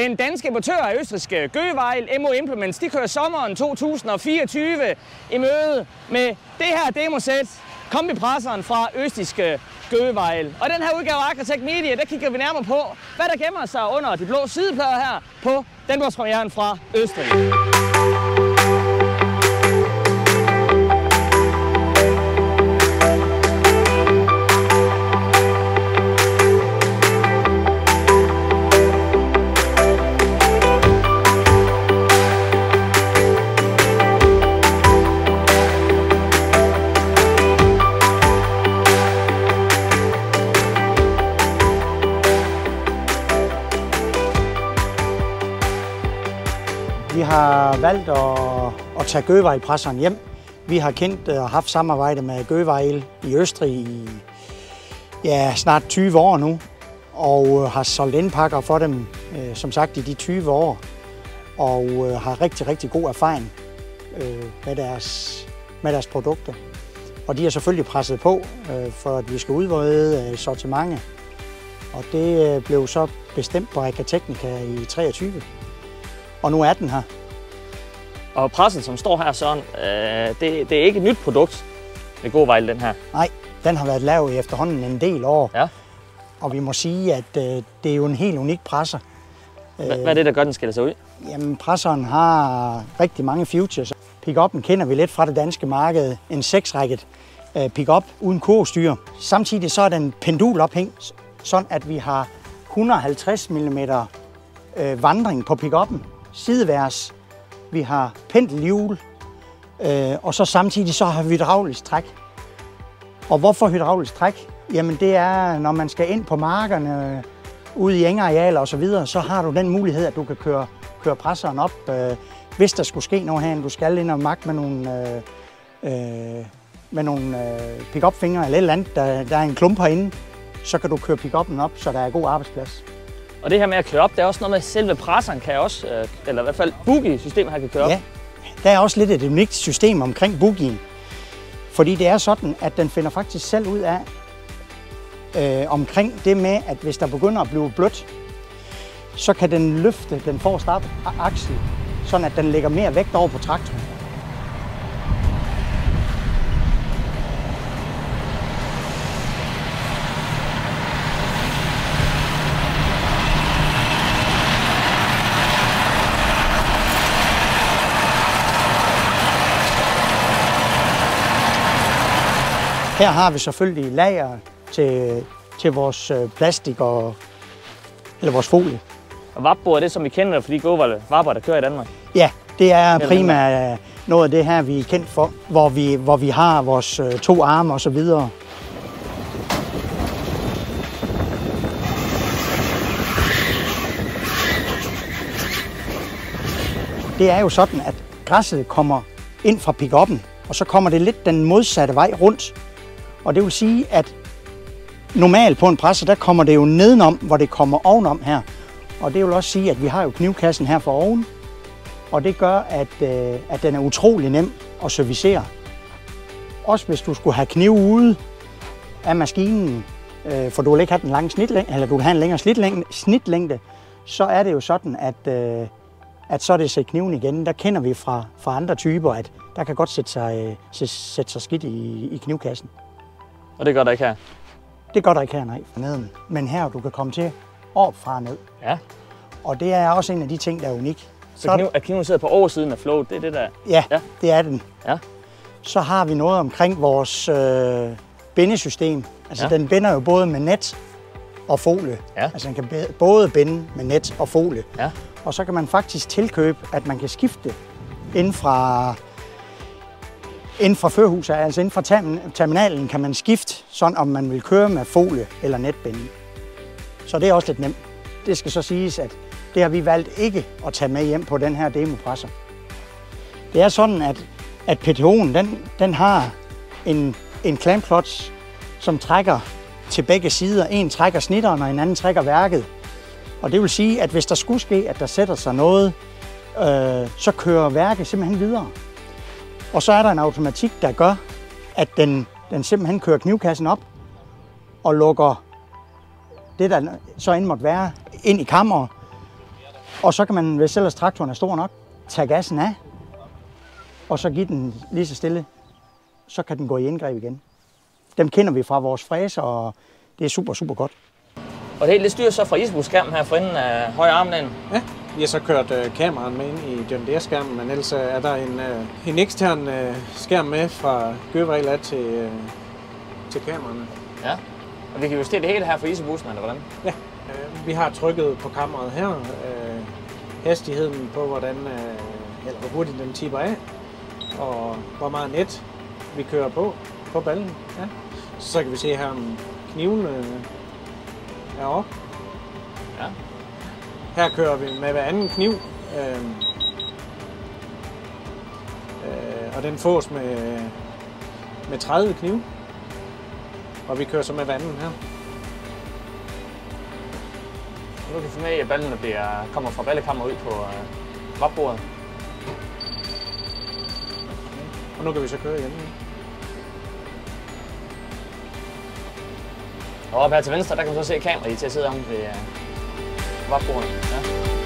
Den danske importør af østrigske Gøweil, MO Implements, de kører sommeren 2024 i møde med det her demosæt, kombipresseren fra østrigske Gøweil. Og den her udgave af Agritech Media, der kigger vi nærmere på, hvad der gemmer sig under de blå sideplader her på Danborgspremieren fra Østrig. Vi har valgt at tage Gøweil-presseren hjem. Vi har kendt og haft samarbejde med Gøweil i Østrig i snart 20 år nu, og har solgt indpakker for dem, som sagt, i de 20 år, og har rigtig, rigtig god erfaring med deres produkter. Og de har selvfølgelig presset på, for at vi skal udvide sortimentet, og det blev så bestemt på Agritechnica i 23. Og nu er den her. Og pressen, som står her, Søren, det er ikke et nyt produkt med Gøweil, den her? Nej, den har været lavet i efterhånden en del år. Ja. Og vi må sige, at det er jo en helt unik presser. Hvad er det, der gør, den skiller sig ud? Jamen, presseren har rigtig mange features. Pick-up'en kender vi lidt fra det danske marked. En 6-rækket pick-up uden kurvstyr. Samtidig så er den pendulophængt, sådan at vi har 150 mm vandring på pick-up'en. Sideværs. Vi har pendelhjul, og så samtidig så har vi hydraulisk træk. Og hvorfor hydraulisk træk? Jamen det er, når man skal ind på markerne, ude i engarealer osv., så har du den mulighed, at du kan køre presseren op. Hvis der skulle ske noget herinde, du skal ind og makke med nogle pick-up-fingre eller et eller andet, der er en klump herinde, så kan du køre pick-up'en op, så der er god arbejdsplads. Og det her med at køre op, det er også noget med, at selve presseren kan også, eller i hvert fald boogie-systemet her kan køre op. Ja, der er også lidt et unikt system omkring boogien. Fordi det er sådan, at den finder faktisk selv ud af, omkring det med, at hvis der begynder at blive blødt, så kan den løfte den forreste aksel, sådan at den lægger mere vægt over på traktoren. Her har vi selvfølgelig lager til vores plastik eller vores folie. Og Vapbo er det, som vi kender, fordi Gøweil Vapbo, der kører i Danmark? Ja, det er primært noget af det her, vi er kendt for, hvor vi har vores 2 arme og så videre. Det er jo sådan, at græsset kommer ind fra pick-up'en, og så kommer det lidt den modsatte vej rundt. Og det vil sige, at normalt på en presser, der kommer det jo nedenom, hvor det kommer ovenom her. Og det vil også sige, at vi har jo knivkassen her for oven. Og det gør, at den er utrolig nem at servicere. Også hvis du skulle have kniv ude af maskinen, for du vil ikke have den lange snitlængde, eller du vil have en længere snitlængde, så er det jo sådan, at så er det sæt kniven igen. Der kender vi fra andre typer, at der kan godt sætte sig skidt i knivkassen. Og det gør der ikke her? Det gør der ikke her, nej, forneden. Men her, du kan komme til opfra og ned. Ja. Og det er også en af de ting, der er unik. Så kniven sidder på oversiden af float, det er det der? Ja, det er den. Ja. Så har vi noget omkring vores bindesystem. Altså den binder jo både med net og folie. Ja. Altså den kan både binde med net og folie. Ja. Og så kan man faktisk tilkøbe, at man kan skifte inden fra førerhuset, altså inden fra terminalen, kan man skifte, sådan om man vil køre med folie eller netbinde. Så det er også lidt nemt. Det skal så siges, at det har vi valgt ikke at tage med hjem på den her demopresser. Det er sådan, at PTO'en, den har en clampclutch, som trækker til begge sider. En trækker snitteren, og en anden trækker værket. Og det vil sige, at hvis der skulle ske, at der sætter sig noget, så kører værket simpelthen videre. Og så er der en automatik, der gør, at den simpelthen kører knivkassen op og lukker det, der så end måtte være, ind i kammeret. Og så kan man, hvis ellers traktoren er stor nok, tage gassen af, og så give den lige så stille. Så kan den gå i indgreb igen. Dem kender vi fra vores fræser, og det er super, super godt. Og det hele det styrer så fra Isabus-skærmen her for enden af højre armlæn? Ja, vi har så kørt kameraet med ind i John Deere-skærmen, men ellers er der en ekstern skærm med fra Gøvejl til kameraerne. Ja, og vi kan justere det hele her for Isabussen, eller hvordan? Ja, vi har trykket på kameraet her, hastigheden på, hvor hurtigt den tipper af, og hvor meget net vi kører på ballen. Ja. Så kan vi se her, om kniven er oppe. Ja. Her kører vi med hver anden kniv, og den fås med 30 knive, og vi kører så med hver anden her. Nu kan vi få med, at ballene kommer fra ballekammer ud på vapbordet. Og nu kan vi så køre igen. Og op her til venstre, der kan man så se kameraet til at sidde om ved vapbordet. Ja.